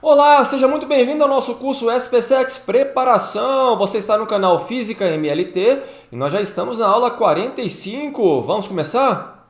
Olá, seja muito bem-vindo ao nosso curso SPSEX Preparação. Você está no canal Física MLT e nós já estamos na aula 45. Vamos começar?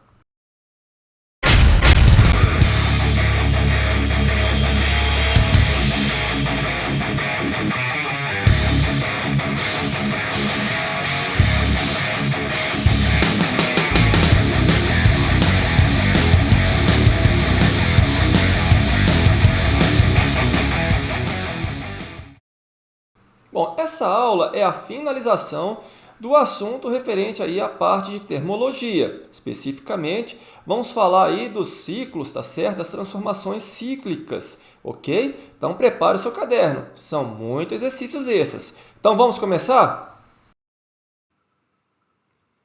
Bom, essa aula é a finalização do assunto referente aí à parte de termologia. Especificamente, vamos falar aí dos ciclos, tá certo? Das transformações cíclicas, ok? Então prepare o seu caderno. São muitos exercícios esses. Então vamos começar?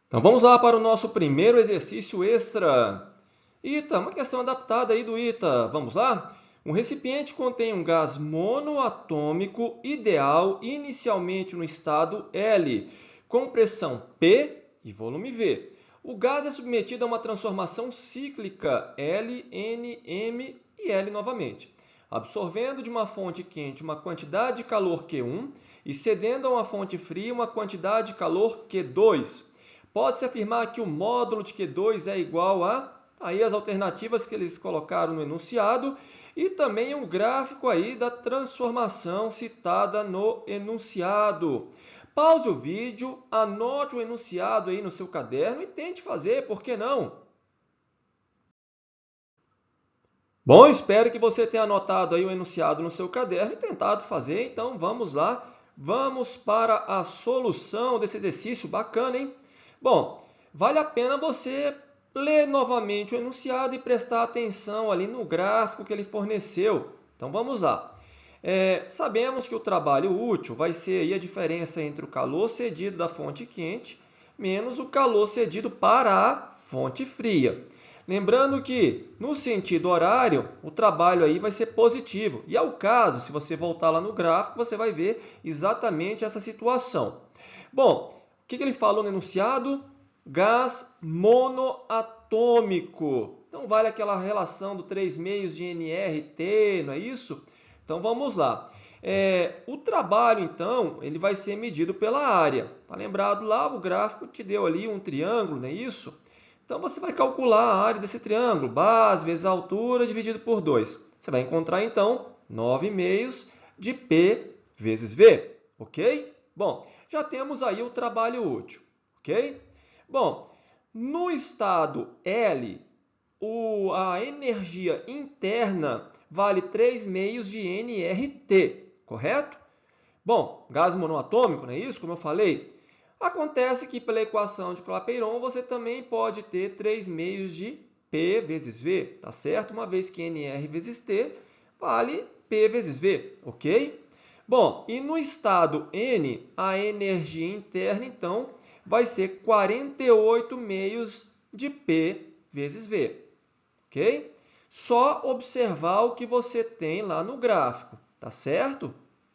Então vamos lá para o nosso primeiro exercício extra. ITA, uma questão adaptada aí do ITA. Vamos lá? Um recipiente contém um gás monoatômico ideal inicialmente no estado L, com pressão P e volume V. O gás é submetido a uma transformação cíclica L, N, M e L novamente, absorvendo de uma fonte quente uma quantidade de calor Q1 e cedendo a uma fonte fria uma quantidade de calor Q2. Pode-se afirmar que o módulo de Q2 é igual a... Aí as alternativas que eles colocaram no enunciado e também um gráfico aí da transformação citada no enunciado. Pause o vídeo, anote o enunciado aí no seu caderno e tente fazer, por que não? Bom, espero que você tenha anotado aí o enunciado no seu caderno e tentado fazer, então vamos lá. Vamos para a solução desse exercício bacana, hein? Bom, vale a pena você ler novamente o enunciado e prestar atenção ali no gráfico que ele forneceu. Então vamos lá. Sabemos que o trabalho útil vai ser aí a diferença entre o calor cedido da fonte quente menos o calor cedido para a fonte fria. Lembrando que, no sentido horário, o trabalho aí vai ser positivo. E ao caso, se você voltar lá no gráfico, você vai ver exatamente essa situação. Bom, o que ele falou no enunciado? Gás monoatômico. Então, vale aquela relação do 3 meios de nRT, não é isso? Então, vamos lá. O trabalho, então, ele vai ser medido pela área. Está lembrado lá, o gráfico te deu ali um triângulo, não é isso? Então, você vai calcular a área desse triângulo, base vezes a altura, dividido por 2. Você vai encontrar, então, 9 meios de P vezes V, ok? Bom, já temos aí o trabalho útil, ok? Bom, no estado L, a energia interna vale 3 meios de nRT, correto? Bom, gás monoatômico, não é isso? Como eu falei. Acontece que pela equação de Clapeyron você também pode ter 3 meios de P vezes V, tá certo? Uma vez que NR vezes T vale P vezes V, ok? Bom, e no estado N, a energia interna, então, vai ser 48 meios de P vezes V, ok? Só observar o que você tem lá no gráfico, tá certo?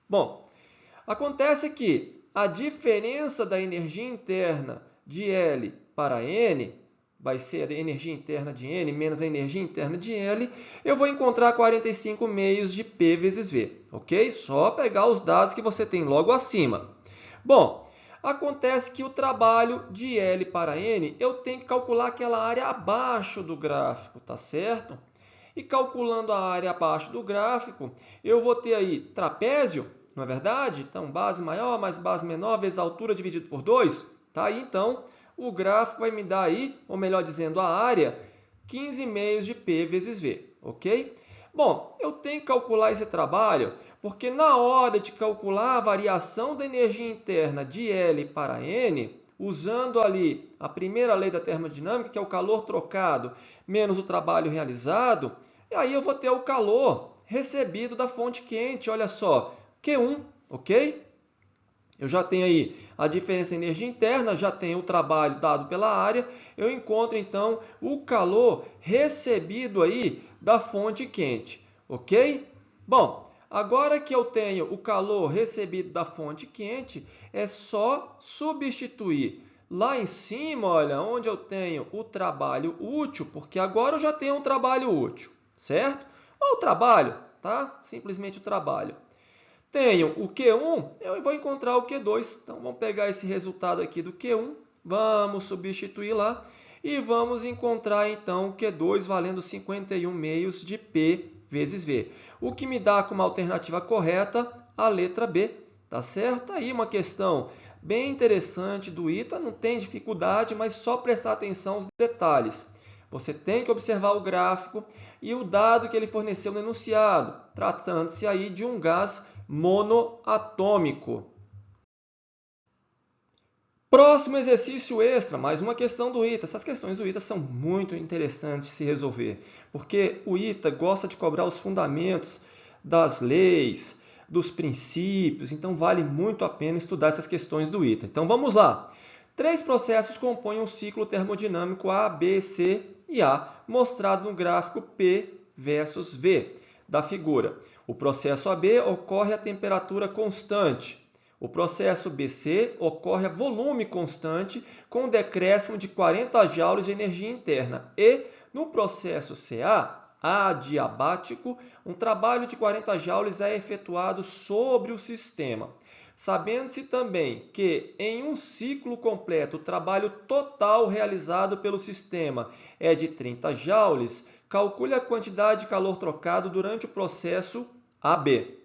Bom, acontece que a diferença da energia interna de L para N vai ser a energia interna de N menos a energia interna de L, eu vou encontrar 45 meios de P vezes V, ok? Só pegar os dados que você tem logo acima. Bom, acontece que o trabalho de L para N, eu tenho que calcular aquela área abaixo do gráfico, tá certo? E calculando a área abaixo do gráfico, eu vou ter aí trapézio, não é verdade? Então, base maior mais base menor vezes a altura dividido por 2. Tá aí, então, o gráfico vai me dar aí, ou melhor dizendo, a área, 15 meios de P vezes V, ok? Bom, eu tenho que calcular esse trabalho, porque na hora de calcular a variação da energia interna de L para N, usando ali a primeira lei da termodinâmica, que é o calor trocado menos o trabalho realizado, e aí eu vou ter o calor recebido da fonte quente, olha só, Q1, ok? Eu já tenho aí a diferença de energia interna, já tenho o trabalho dado pela área, eu encontro então o calor recebido aí da fonte quente, ok? Bom, agora que eu tenho o calor recebido da fonte quente, é só substituir lá em cima, olha, onde eu tenho o trabalho útil, porque agora eu já tenho um trabalho útil, certo? Olha o trabalho, tá? Simplesmente o trabalho. Tenho o Q1, eu vou encontrar o Q2. Então, vamos pegar esse resultado aqui do Q1, vamos substituir lá e vamos encontrar, então, o Q2 valendo 51 meios de P vezes V. O que me dá como alternativa correta a letra B, tá certo? Aí uma questão bem interessante do ITA, não tem dificuldade, mas só prestar atenção aos detalhes. Você tem que observar o gráfico e o dado que ele forneceu no enunciado, tratando-se aí de um gás monoatômico. Próximo exercício extra, mais uma questão do ITA. Essas questões do ITA são muito interessantes de se resolver, porque o ITA gosta de cobrar os fundamentos das leis, dos princípios, então vale muito a pena estudar essas questões do ITA. Então vamos lá. 3 processos compõem um ciclo termodinâmico A, B, C e A, mostrado no gráfico P versus V da figura. O processo AB ocorre a temperatura constante. O processo BC ocorre a volume constante com um decréscimo de 40 joules de energia interna. E no processo CA, adiabático, um trabalho de 40 joules é efetuado sobre o sistema. Sabendo-se também que em um ciclo completo o trabalho total realizado pelo sistema é de 30 joules, calcule a quantidade de calor trocado durante o processo AB.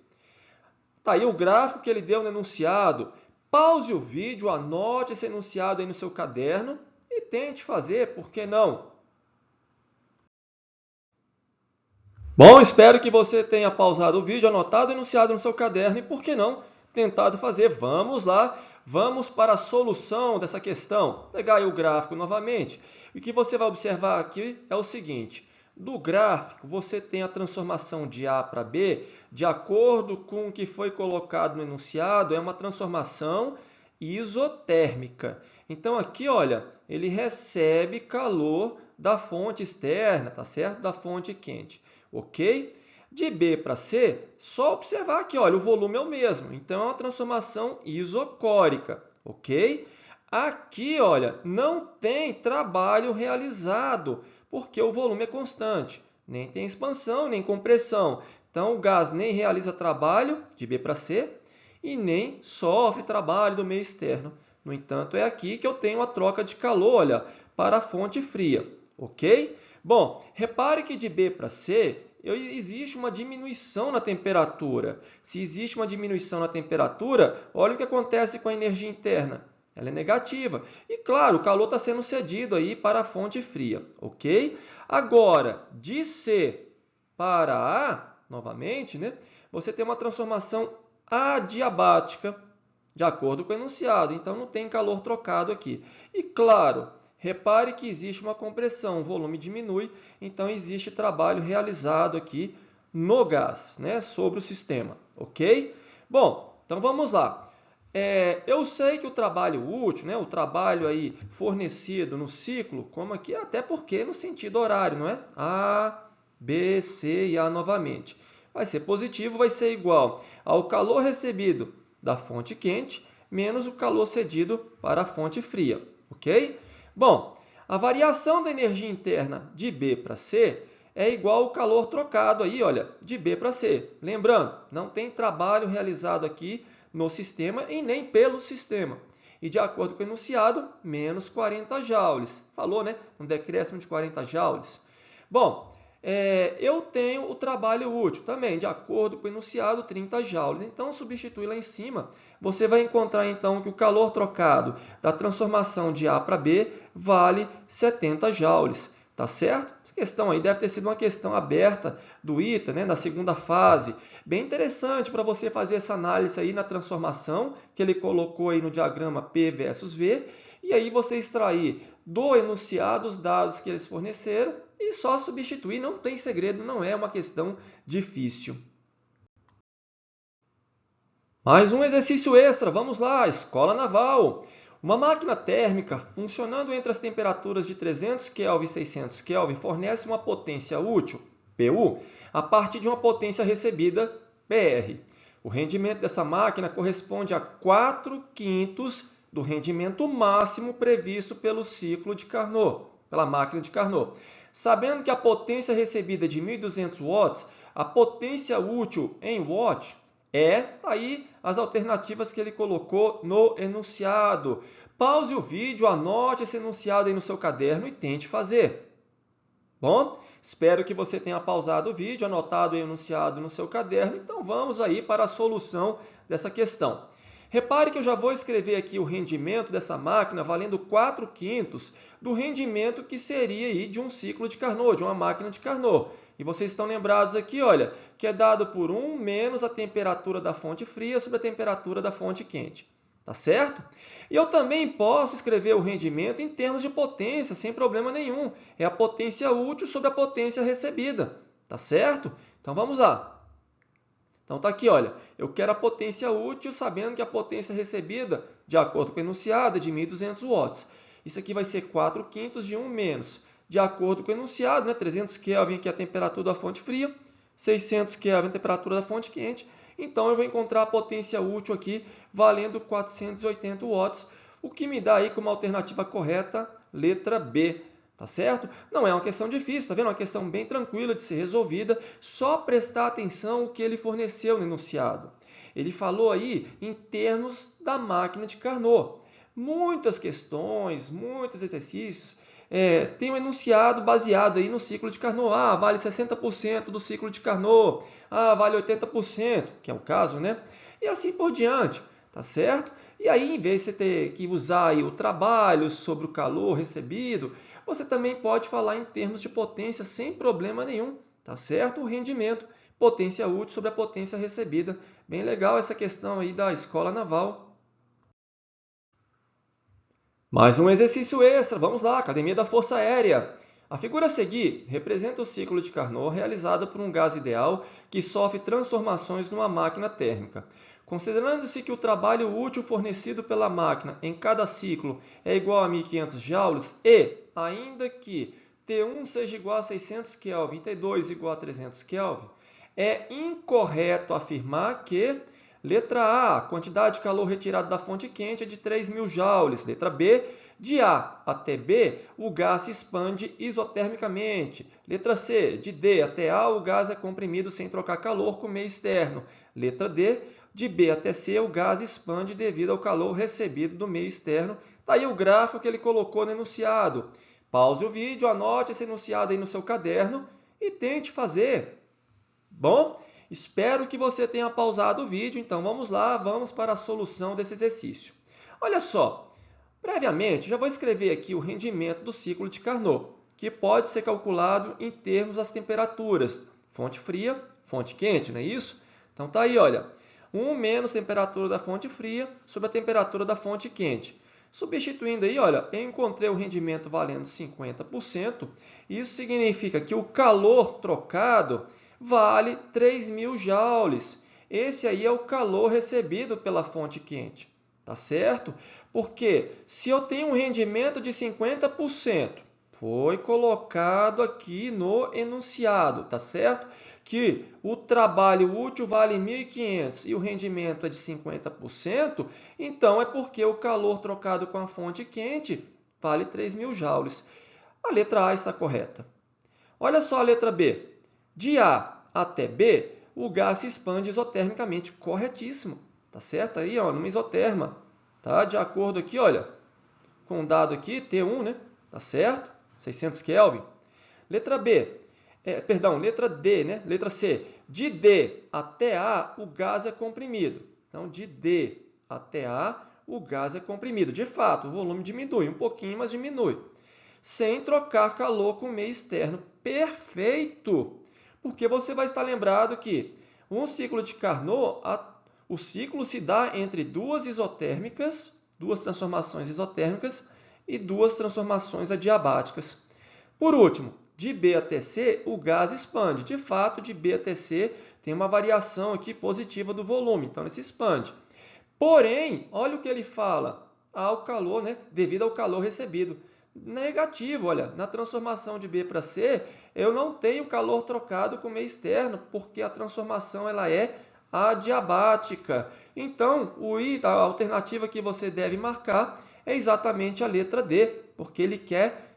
Está aí o gráfico que ele deu no enunciado. Pause o vídeo, anote esse enunciado aí no seu caderno e tente fazer, por que não? Bom, espero que você tenha pausado o vídeo, anotado o enunciado no seu caderno e, por que não, tentado fazer. Vamos lá, vamos para a solução dessa questão. Vou pegar aí o gráfico novamente. E o que você vai observar aqui é o seguinte. Do gráfico, você tem a transformação de A para B, de acordo com o que foi colocado no enunciado, é uma transformação isotérmica. Então, aqui, olha, ele recebe calor da fonte externa, tá certo? Da fonte quente, ok? De B para C, só observar aqui, olha, o volume é o mesmo. Então, é uma transformação isocórica, ok? Aqui, olha, não tem trabalho realizado, porque o volume é constante. Nem tem expansão, nem compressão. Então, o gás nem realiza trabalho de B para C e nem sofre trabalho do meio externo. No entanto, é aqui que eu tenho a troca de calor, olha, para a fonte fria, ok? Bom, repare que de B para C existe uma diminuição na temperatura. Se existe uma diminuição na temperatura, olha o que acontece com a energia interna. Ela é negativa. E, claro, o calor está sendo cedido aí para a fonte fria, ok? Agora, de C para A, novamente, né, você tem uma transformação adiabática, de acordo com o enunciado. Então, não tem calor trocado aqui. E, claro, repare que existe uma compressão, o volume diminui, então existe trabalho realizado aqui no gás, né, sobre o sistema, ok? Bom, então vamos lá. Eu sei que o trabalho útil, né, o trabalho aí fornecido no ciclo, como aqui, até porque no sentido horário, não é? A, B, C e A novamente. Vai ser positivo, vai ser igual ao calor recebido da fonte quente menos o calor cedido para a fonte fria, ok? Bom, a variação da energia interna de B para C é igual ao calor trocado aí, olha, de B para C. Lembrando, não tem trabalho realizado aqui no sistema e nem pelo sistema. E de acordo com o enunciado, menos 40 joules. Falou, né? Um decréscimo de 40 joules. Bom, eu tenho o trabalho útil também, de acordo com o enunciado, 30 joules. Então, substituir lá em cima, você vai encontrar então que o calor trocado da transformação de A para B vale 70 joules. Tá certo? Essa questão aí deve ter sido uma questão aberta do ITA, né, na segunda fase. Bem interessante para você fazer essa análise aí na transformação que ele colocou aí no diagrama P versus V. E aí você extrair do enunciado os dados que eles forneceram e só substituir. Não tem segredo, não é uma questão difícil. Mais um exercício extra, vamos lá, Escola Naval. Uma máquina térmica funcionando entre as temperaturas de 300 Kelvin e 600 Kelvin fornece uma potência útil, PU, a partir de uma potência recebida, PR. O rendimento dessa máquina corresponde a 4/5 do rendimento máximo previsto pelo ciclo de Carnot, pela máquina de Carnot. Sabendo que a potência recebida é de 1.200 watts, a potência útil em watt tá aí as alternativas que ele colocou no enunciado. Pause o vídeo, anote esse enunciado aí no seu caderno e tente fazer. Bom, espero que você tenha pausado o vídeo, anotado o enunciado no seu caderno. Então vamos aí para a solução dessa questão. Repare que eu já vou escrever aqui o rendimento dessa máquina valendo 4/5 do rendimento que seria aí de um ciclo de Carnot, de uma máquina de Carnot. E vocês estão lembrados aqui, olha, que é dado por 1 menos a temperatura da fonte fria sobre a temperatura da fonte quente. Tá certo? E eu também posso escrever o rendimento em termos de potência, sem problema nenhum. É a potência útil sobre a potência recebida. Tá certo? Então vamos lá. Então está aqui, olha, eu quero a potência útil, sabendo que a potência recebida, de acordo com o enunciado, é de 1.200 watts. Isso aqui vai ser 4/5 de 1 menos, de acordo com o enunciado, 300 Kelvin aqui é a temperatura da fonte fria, 600 Kelvin a temperatura da fonte quente. Então eu vou encontrar a potência útil aqui valendo 480 watts, o que me dá aí como alternativa correta, letra B. Tá certo? Não é uma questão difícil, tá vendo? É uma questão bem tranquila de ser resolvida, só prestar atenção no que ele forneceu no enunciado. Ele falou aí em termos da máquina de Carnot. Muitas questões, muitos exercícios tem um enunciado baseado aí no ciclo de Carnot. Ah, vale 60% do ciclo de Carnot. Ah, vale 80%, que é o caso, né? E assim por diante, tá certo? E aí, em vez de você ter que usar aí o trabalho sobre o calor recebido, você também pode falar em termos de potência sem problema nenhum, tá certo? O rendimento, potência útil sobre a potência recebida. Bem legal essa questão aí da escola naval. Mais um exercício extra, vamos lá, Academia da Força Aérea. A figura a seguir representa o ciclo de Carnot realizado por um gás ideal que sofre transformações numa máquina térmica. Considerando-se que o trabalho útil fornecido pela máquina em cada ciclo é igual a 1.500 joules e, ainda que T1 seja igual a 600 Kelvin e T2 igual a 300 Kelvin, é incorreto afirmar que letra A, a quantidade de calor retirado da fonte quente é de 3.000 joules. Letra B, de A até B, o gás se expande isotermicamente. Letra C, de D até A, o gás é comprimido sem trocar calor com meio externo. Letra D, de B até C, o gás expande devido ao calor recebido do meio externo. Está aí o gráfico que ele colocou no enunciado. Pause o vídeo, anote esse enunciado aí no seu caderno e tente fazer. Bom? Espero que você tenha pausado o vídeo, então vamos lá, vamos para a solução desse exercício. Olha só, previamente já vou escrever aqui o rendimento do ciclo de Carnot, que pode ser calculado em termos das temperaturas, fonte fria, fonte quente, não é isso? Então tá aí, olha, 1 menos temperatura da fonte fria sobre a temperatura da fonte quente. Substituindo aí, olha, eu encontrei o rendimento valendo 50%, isso significa que o calor trocado vale 3.000 joules. Esse aí é o calor recebido pela fonte quente, tá certo? Porque se eu tenho um rendimento de 50%, foi colocado aqui no enunciado, tá certo? Que o trabalho útil vale 1.500 e o rendimento é de 50%, então é porque o calor trocado com a fonte quente vale 3.000 joules. A letra A está correta. Olha só a letra B. De A até B, o gás se expande isotermicamente. Corretíssimo. Tá certo? Aí, ó, numa isoterma. Tá? De acordo aqui, olha, com o dado aqui, T1, né? Tá certo? 600 Kelvin. Letra B. Letra D, né? Letra C. De D até A, o gás é comprimido. Então, de D até A, o gás é comprimido. De fato, o volume diminui um pouquinho, mas diminui. Sem trocar calor com o meio externo. Perfeito! Porque você vai estar lembrado que um ciclo de Carnot, o ciclo se dá entre duas isotérmicas, duas transformações isotérmicas e duas transformações adiabáticas. Por último, de B até C, o gás expande. De fato, de B até C tem uma variação aqui positiva do volume, então ele se expande. Porém, olha o que ele fala, ao calor, né, devido ao calor recebido. Negativo, olha, na transformação de B para C, eu não tenho calor trocado com meio externo, porque a transformação ela é adiabática. Então, a alternativa que você deve marcar é exatamente a letra D, porque ele quer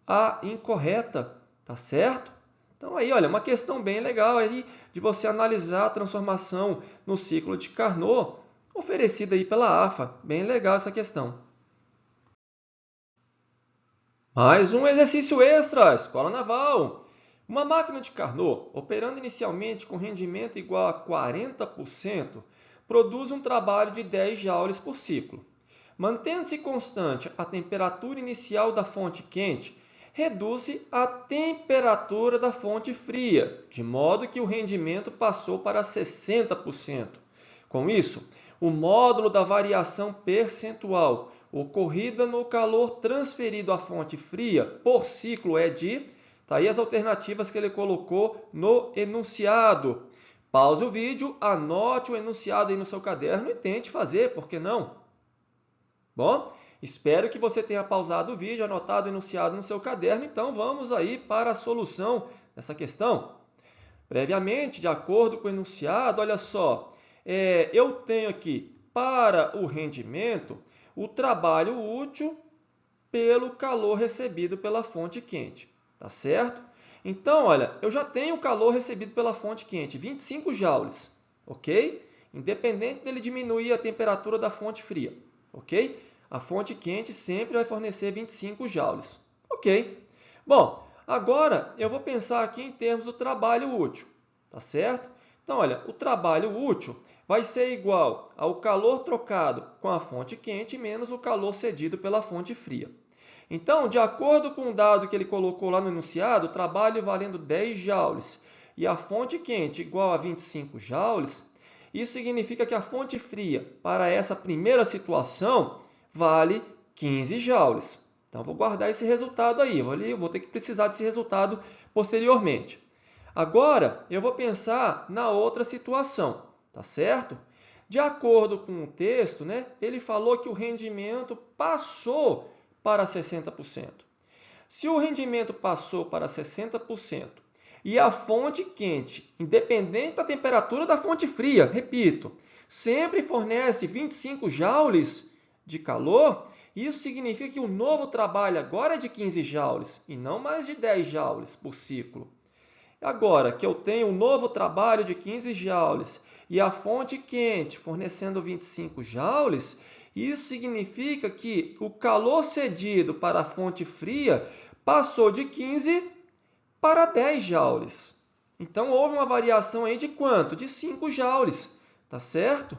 a incorreta, tá certo? Então aí, olha, uma questão bem legal aí de você analisar a transformação no ciclo de Carnot oferecida aí pela AFA. Bem legal essa questão. Mais um exercício extra, Escola Naval. Uma máquina de Carnot, operando inicialmente com rendimento igual a 40%, produz um trabalho de 10 joules por ciclo. Mantendo-se constante a temperatura inicial da fonte quente, reduz-se a temperatura da fonte fria, de modo que o rendimento passou para 60%. Com isso, o módulo da variação percentual ocorrida no calor transferido à fonte fria por ciclo é de... Tá aí as alternativas que ele colocou no enunciado. Pause o vídeo, anote o enunciado aí no seu caderno e tente fazer, por que não? Bom, espero que você tenha pausado o vídeo, anotado o enunciado no seu caderno, então vamos aí para a solução dessa questão. Previamente, de acordo com o enunciado, olha só, eu tenho aqui para o rendimento o trabalho útil pelo calor recebido pela fonte quente, tá certo? Então, olha, eu já tenho o calor recebido pela fonte quente, 25 joules, ok? Independente dele diminuir a temperatura da fonte fria, ok? A fonte quente sempre vai fornecer 25 joules, ok? Bom, agora eu vou pensar aqui em termos do trabalho útil, tá certo? Então, olha, o trabalho útil vai ser igual ao calor trocado com a fonte quente menos o calor cedido pela fonte fria. Então, de acordo com o dado que ele colocou lá no enunciado, o trabalho valendo 10 joules e a fonte quente igual a 25 joules, isso significa que a fonte fria, para essa primeira situação, vale 15 joules. Então, vou guardar esse resultado aí. Eu vou ter que precisar desse resultado posteriormente. Agora, eu vou pensar na outra situação, tá certo? De acordo com o texto, né, ele falou que o rendimento passou para 60%. Se o rendimento passou para 60% e a fonte quente, independente da temperatura da fonte fria, repito, sempre fornece 25 joules de calor, isso significa que o novo trabalho agora é de 15 joules e não mais de 10 joules por ciclo. Agora que eu tenho um novo trabalho de 15 joules e a fonte quente fornecendo 25 joules, isso significa que o calor cedido para a fonte fria passou de 15 para 10 joules. Então, houve uma variação aí de quanto? De 5 joules, tá certo?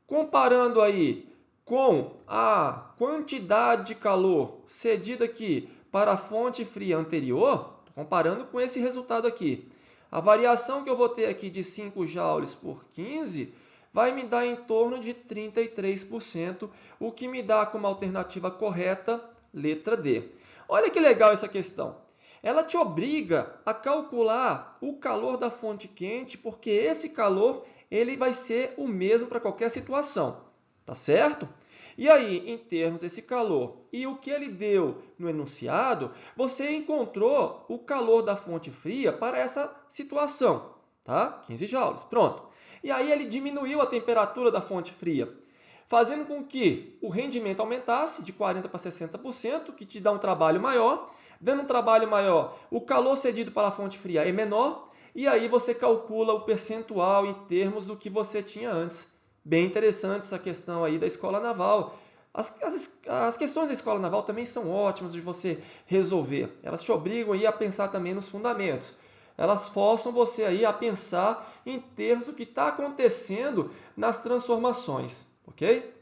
Comparando aí com a quantidade de calor cedida aqui para a fonte fria anterior, comparando com esse resultado aqui, a variação que eu vou ter aqui de 5 joules por 15 vai me dar em torno de 33%, o que me dá como alternativa correta, letra D. Olha que legal essa questão. Ela te obriga a calcular o calor da fonte quente, porque esse calor ele vai ser o mesmo para qualquer situação, tá certo? E aí, em termos desse calor e o que ele deu no enunciado, você encontrou o calor da fonte fria para essa situação, tá? 15 joules, pronto. E aí ele diminuiu a temperatura da fonte fria, fazendo com que o rendimento aumentasse de 40% para 60%, que te dá um trabalho maior. Dando um trabalho maior, o calor cedido para a fonte fria é menor, e aí você calcula o percentual em termos do que você tinha antes. Bem interessante essa questão aí da escola naval. As questões da escola naval também são ótimas de você resolver. Elas te obrigam aí a pensar também nos fundamentos. Elas forçam você aí a pensar em termos do que está acontecendo nas transformações, ok?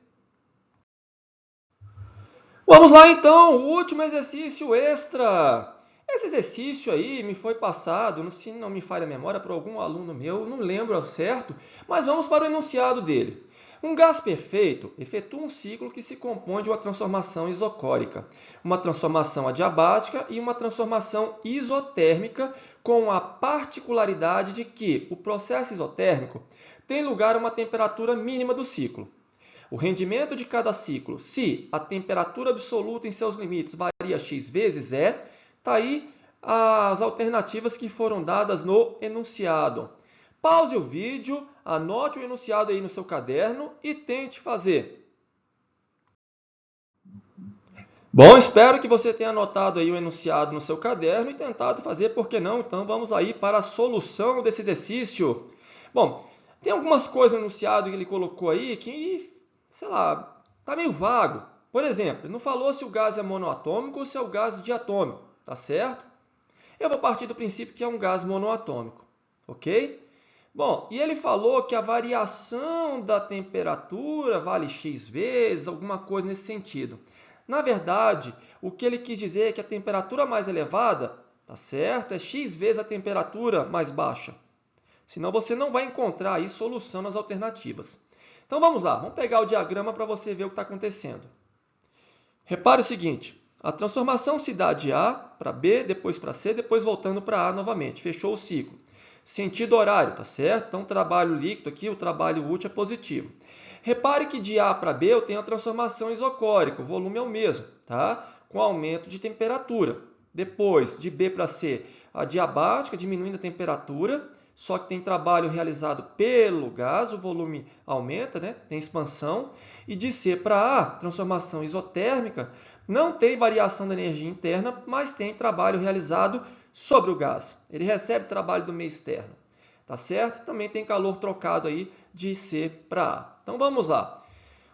Vamos lá então, o último exercício extra. Esse exercício aí me foi passado, se não me falha a memória, por algum aluno meu, não lembro ao certo, mas vamos para o enunciado dele. Um gás perfeito efetua um ciclo que se compõe de uma transformação isocórica, uma transformação adiabática e uma transformação isotérmica, com a particularidade de que o processo isotérmico tem lugar a uma temperatura mínima do ciclo. O rendimento de cada ciclo, se a temperatura absoluta em seus limites varia x vezes, está aí as alternativas que foram dadas no enunciado. Pause o vídeo, anote o enunciado aí no seu caderno e tente fazer. Bom, espero que você tenha anotado aí o enunciado no seu caderno e tentado fazer, por que não? Então vamos aí para a solução desse exercício. Bom, tem algumas coisas no enunciado que ele colocou aí que, sei lá, tá meio vago. Por exemplo, ele não falou se o gás é monoatômico ou se é o gás diatômico, tá certo? Eu vou partir do princípio que é um gás monoatômico, ok? Bom, e ele falou que a variação da temperatura vale x vezes, alguma coisa nesse sentido. Na verdade, o que ele quis dizer é que a temperatura mais elevada, tá certo? É x vezes a temperatura mais baixa. Senão você não vai encontrar aí solução nas alternativas. Então vamos lá, vamos pegar o diagrama para você ver o que está acontecendo. Repare o seguinte, a transformação se dá de A para B, depois para C, depois voltando para A novamente. Fechou o ciclo. Sentido horário, tá certo? Então, o trabalho líquido aqui, o trabalho útil é positivo. Repare que de A para B eu tenho a transformação isocórica, o volume é o mesmo, tá? Com aumento de temperatura. Depois, de B para C, a diabática, diminuindo a temperatura, só que tem trabalho realizado pelo gás, o volume aumenta, né? Tem expansão. E de C para A, transformação isotérmica, não tem variação da energia interna, mas tem trabalho realizado sobre o gás. Ele recebe trabalho do meio externo, tá certo? Também tem calor trocado aí de C para A. Então vamos lá.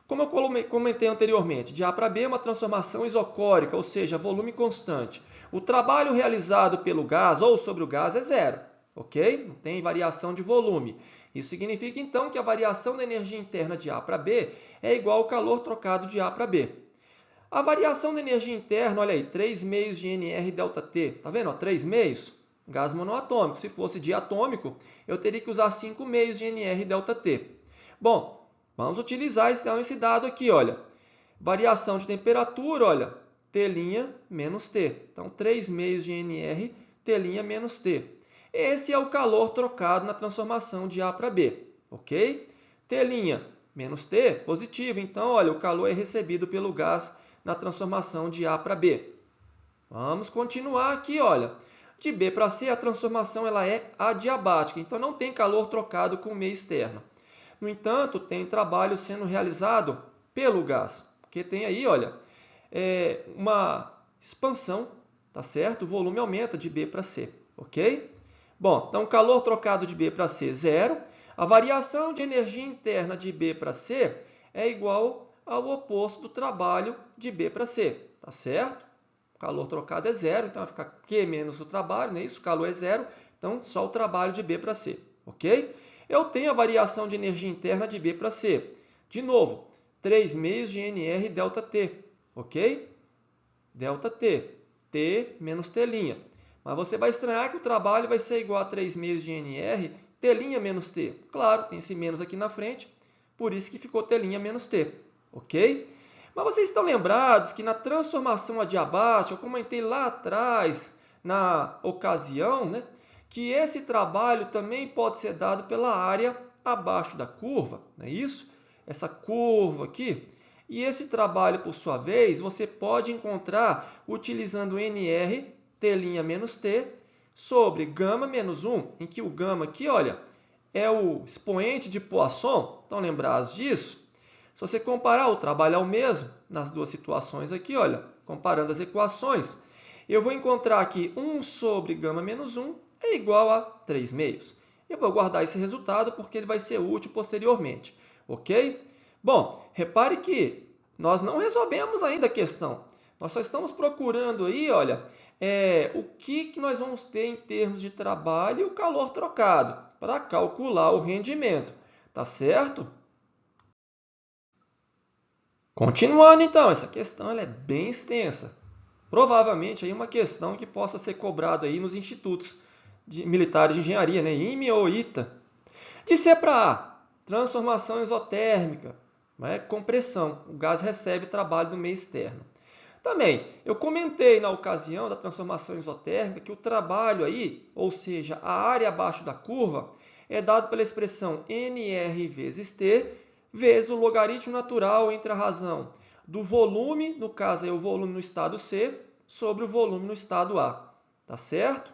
Como eu comentei anteriormente, de A para B é uma transformação isocórica, ou seja, volume constante. O trabalho realizado pelo gás ou sobre o gás é zero, ok? Não tem variação de volume. Isso significa então que a variação da energia interna de A para B é igual ao calor trocado de A para B. A variação da energia interna, olha aí, 3 meios de Nr ΔT. Tá vendo? 3 meios, gás monoatômico. Se fosse diatômico, eu teria que usar 5 meios de Nr ΔT. Bom, vamos utilizar esse dado aqui, olha. Variação de temperatura, olha, T' menos T. Então, 3 meios de Nr, T' menos T. Esse é o calor trocado na transformação de A para B, ok? T' menos T, positivo. Então, olha, o calor é recebido pelo gás na transformação de A para B. Vamos continuar aqui, olha. De B para C, a transformação ela é adiabática, então não tem calor trocado com o meio externo. No entanto, tem trabalho sendo realizado pelo gás, porque tem aí, olha, uma expansão, tá certo? O volume aumenta de B para C, ok? Bom, então calor trocado de B para C, zero. A variação de energia interna de B para C é igual ao oposto do trabalho de B para C, tá certo? O calor trocado é zero, então vai ficar Q menos o trabalho, não é isso? O calor é zero, então só o trabalho de B para C, ok? Eu tenho a variação de energia interna de B para C. De novo, 3 meios de Nr ΔT, ok? ΔT, T menos T'. Mas você vai estranhar que o trabalho vai ser igual a 3 meios de Nr, T' menos T. Claro, tem esse menos aqui na frente, por isso que ficou T' menos T, ok? Mas vocês estão lembrados que na transformação adiabática, eu comentei lá atrás, na ocasião, né, que esse trabalho também pode ser dado pela área abaixo da curva, não é isso? Essa curva aqui. E esse trabalho, por sua vez, você pode encontrar utilizando Nr, T' menos T, sobre gama menos 1, em que o gama aqui, olha, é o expoente de Poisson. Estão lembrados disso? Se você comparar, o trabalho é o mesmo nas duas situações aqui, olha, comparando as equações, eu vou encontrar aqui 1 sobre gama menos 1 é igual a 3 meios. Eu vou guardar esse resultado porque ele vai ser útil posteriormente, ok? Bom, repare que nós não resolvemos ainda a questão. Nós só estamos procurando aí, olha, o que nós vamos ter em termos de trabalho e o calor trocado para calcular o rendimento, tá certo? Continuando então, essa questão ela é bem extensa. Provavelmente aí uma questão que possa ser cobrada aí nos institutos militares de engenharia, né? IME ou ITA. De C para A, transformação isotérmica, né? Compressão. O gás recebe trabalho do meio externo. Também, eu comentei na ocasião da transformação isotérmica que o trabalho aí, ou seja, a área abaixo da curva, é dado pela expressão Nr vezes T, vezes o logaritmo natural entre a razão do volume, no caso aí o volume no estado C, sobre o volume no estado A. Tá certo?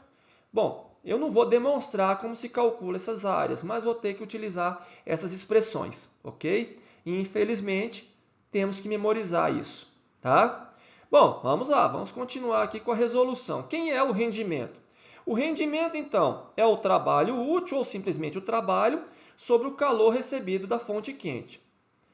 Bom, eu não vou demonstrar como se calcula essas áreas, mas vou ter que utilizar essas expressões, ok? E, infelizmente, temos que memorizar isso, tá? Bom, vamos lá, vamos continuar aqui com a resolução. Quem é o rendimento? O rendimento, então, é o trabalho útil ou simplesmente o trabalho sobre o calor recebido da fonte quente.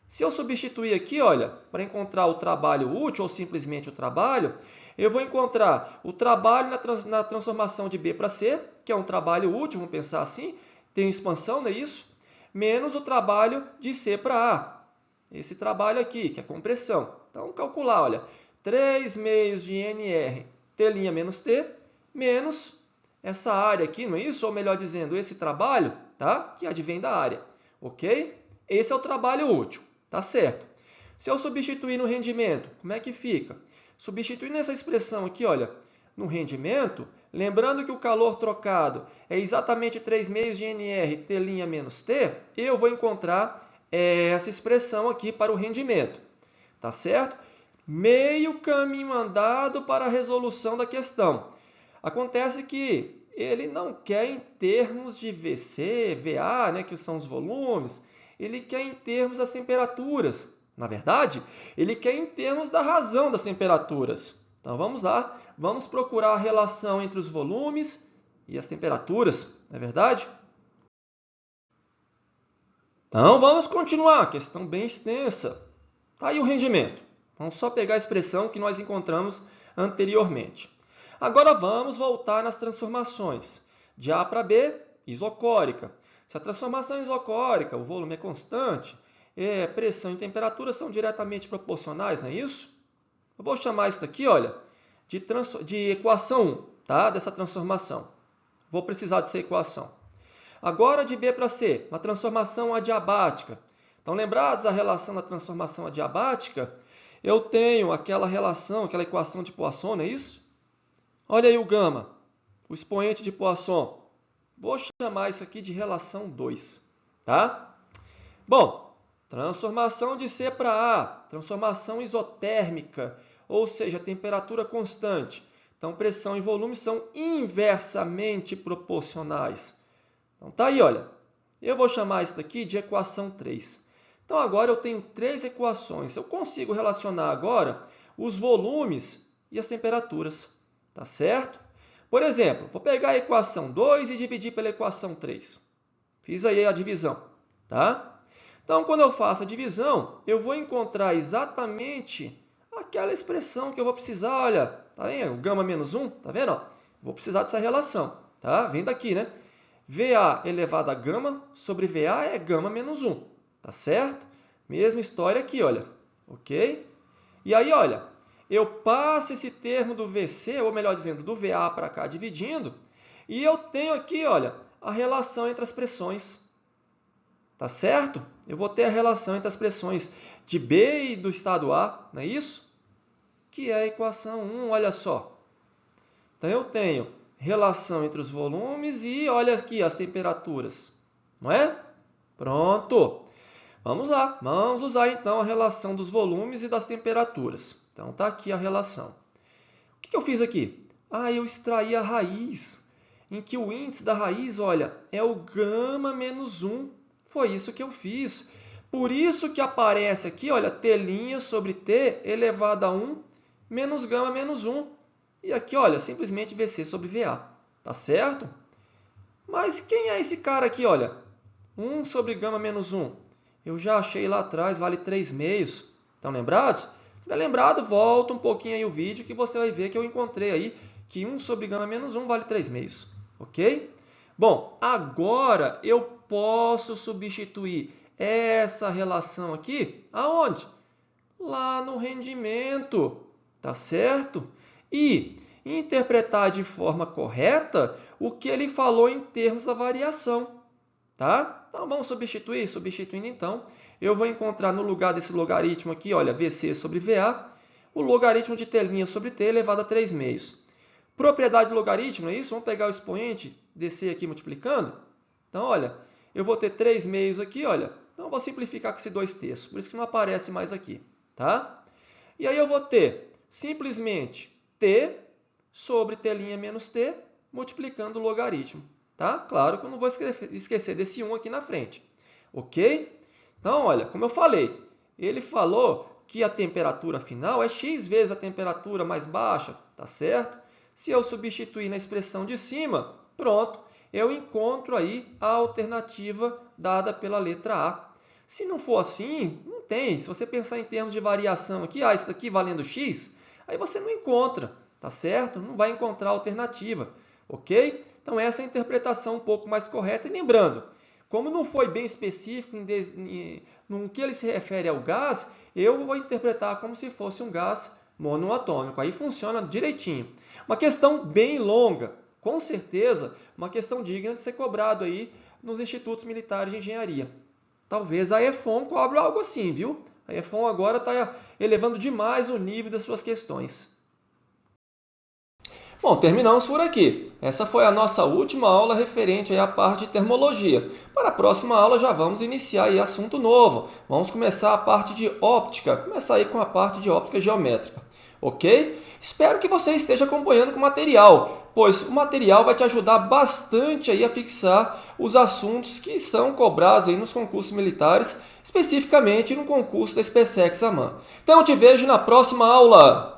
Se eu substituir aqui, olha, para encontrar o trabalho útil ou simplesmente o trabalho, eu vou encontrar o trabalho na transformação de B para C, que é um trabalho útil, vamos pensar assim, tem expansão, não é isso? Menos o trabalho de C para A. Esse trabalho aqui, que é compressão. Então, vamos calcular, olha, 3 meios de NR T' menos T, menos essa área aqui, não é isso? Ou melhor dizendo, esse trabalho, tá? Que advém da área, ok? Esse é o trabalho útil, tá certo? Se eu substituir no rendimento, como é que fica? Substituindo essa expressão aqui, olha, no rendimento, lembrando que o calor trocado é exatamente 3 meios de NR T' menos T, eu vou encontrar essa expressão aqui para o rendimento, tá certo? Meio caminho andado para a resolução da questão. Acontece que ele não quer em termos de VC, VA, né, que são os volumes, ele quer em termos das temperaturas. Na verdade, ele quer em termos da razão das temperaturas. Então vamos lá, vamos procurar a relação entre os volumes e as temperaturas, não é verdade? Então vamos continuar, questão bem extensa. Tá aí o rendimento. Vamos só pegar a expressão que nós encontramos anteriormente. Agora vamos voltar nas transformações. De A para B, isocórica. Se a transformação é isocórica, o volume é constante, pressão e temperatura são diretamente proporcionais, não é isso? Eu vou chamar isso daqui, olha, de equação 1, tá? Dessa transformação. Vou precisar dessa equação. Agora de B para C, uma transformação adiabática. Então, lembrados da relação da transformação adiabática, eu tenho aquela relação, aquela equação de Poisson, não é isso? Olha aí o gama, o expoente de Poisson. Vou chamar isso aqui de relação 2, tá? Bom, transformação de C para A, transformação isotérmica, ou seja, temperatura constante. Então, pressão e volume são inversamente proporcionais. Então, tá aí, olha. Eu vou chamar isso daqui de equação 3. Então, agora eu tenho 3 equações. Eu consigo relacionar agora os volumes e as temperaturas. Tá certo? Por exemplo, vou pegar a equação 2 e dividir pela equação 3. Fiz aí a divisão, tá? Então, quando eu faço a divisão, eu vou encontrar exatamente aquela expressão que eu vou precisar, olha, tá vendo? O gama menos 1, tá vendo? Vou precisar dessa relação, tá? Vem daqui, né? VA elevado a gama sobre VA é gama menos 1, tá certo? Mesma história aqui, olha, ok? E aí, olha, eu passo esse termo do VC, ou melhor dizendo, do VA para cá dividindo, e eu tenho aqui, olha, a relação entre as pressões, tá certo? Eu vou ter a relação entre as pressões de B e do estado A, não é isso? Que é a equação 1, olha só. Então, eu tenho relação entre os volumes e olha aqui as temperaturas, não é? Pronto. Vamos lá, vamos usar então a relação dos volumes e das temperaturas. Então está aqui a relação. O que eu fiz aqui? Eu extraí a raiz, em que o índice da raiz, olha, é o gama menos 1. Foi isso que eu fiz. Por isso que aparece aqui, olha, T' sobre T elevado a 1 menos gama menos 1. E aqui, olha, simplesmente VC sobre VA. Tá certo? Mas quem é esse cara aqui, olha? 1 sobre gama menos 1. Eu já achei lá atrás, vale 3 meios. Estão lembrados? Se estiver lembrado, volta um pouquinho aí o vídeo que você vai ver que eu encontrei aí que 1 sobre gama menos 1 vale 3 meios. Ok? Bom, agora eu posso substituir essa relação aqui, aonde? Lá no rendimento, tá certo? E interpretar de forma correta o que ele falou em termos da variação, tá? Então, vamos substituir? Substituindo, então, eu vou encontrar no lugar desse logaritmo aqui, olha, VC sobre VA, o logaritmo de T' sobre T elevado a 3 meios. Propriedade do logaritmo, é isso? Vamos pegar o expoente, descer aqui multiplicando. Então, olha, eu vou ter 3 meios aqui, olha. Então, eu vou simplificar com esse 2/3, por isso que não aparece mais aqui, tá? E aí eu vou ter simplesmente T sobre T' menos T, multiplicando o logaritmo. Tá? Claro que eu não vou esquecer desse 1 aqui na frente. Ok? Então, olha, como eu falei, ele falou que a temperatura final é x vezes a temperatura mais baixa, tá certo? Se eu substituir na expressão de cima, pronto, eu encontro aí a alternativa dada pela letra A. Se não for assim, não tem. Se você pensar em termos de variação aqui, isso daqui valendo x, aí você não encontra, tá certo? Não vai encontrar alternativa, ok? Então essa é a interpretação um pouco mais correta. E lembrando, como não foi bem específico no que ele se refere ao gás, eu vou interpretar como se fosse um gás monoatômico. Aí funciona direitinho. Uma questão bem longa, com certeza, uma questão digna de ser cobrado aí nos institutos militares de engenharia. Talvez a EFON cobre algo assim, viu? A EFON agora está elevando demais o nível das suas questões. Bom, terminamos por aqui. Essa foi a nossa última aula referente à parte de termologia. Para a próxima aula já vamos iniciar aí assunto novo. Vamos começar a parte de óptica, começar aí com a parte de óptica geométrica, ok? Espero que você esteja acompanhando com o material, pois o material vai te ajudar bastante aí a fixar os assuntos que são cobrados aí nos concursos militares, especificamente no concurso da SpaceX AMAN. Então eu te vejo na próxima aula!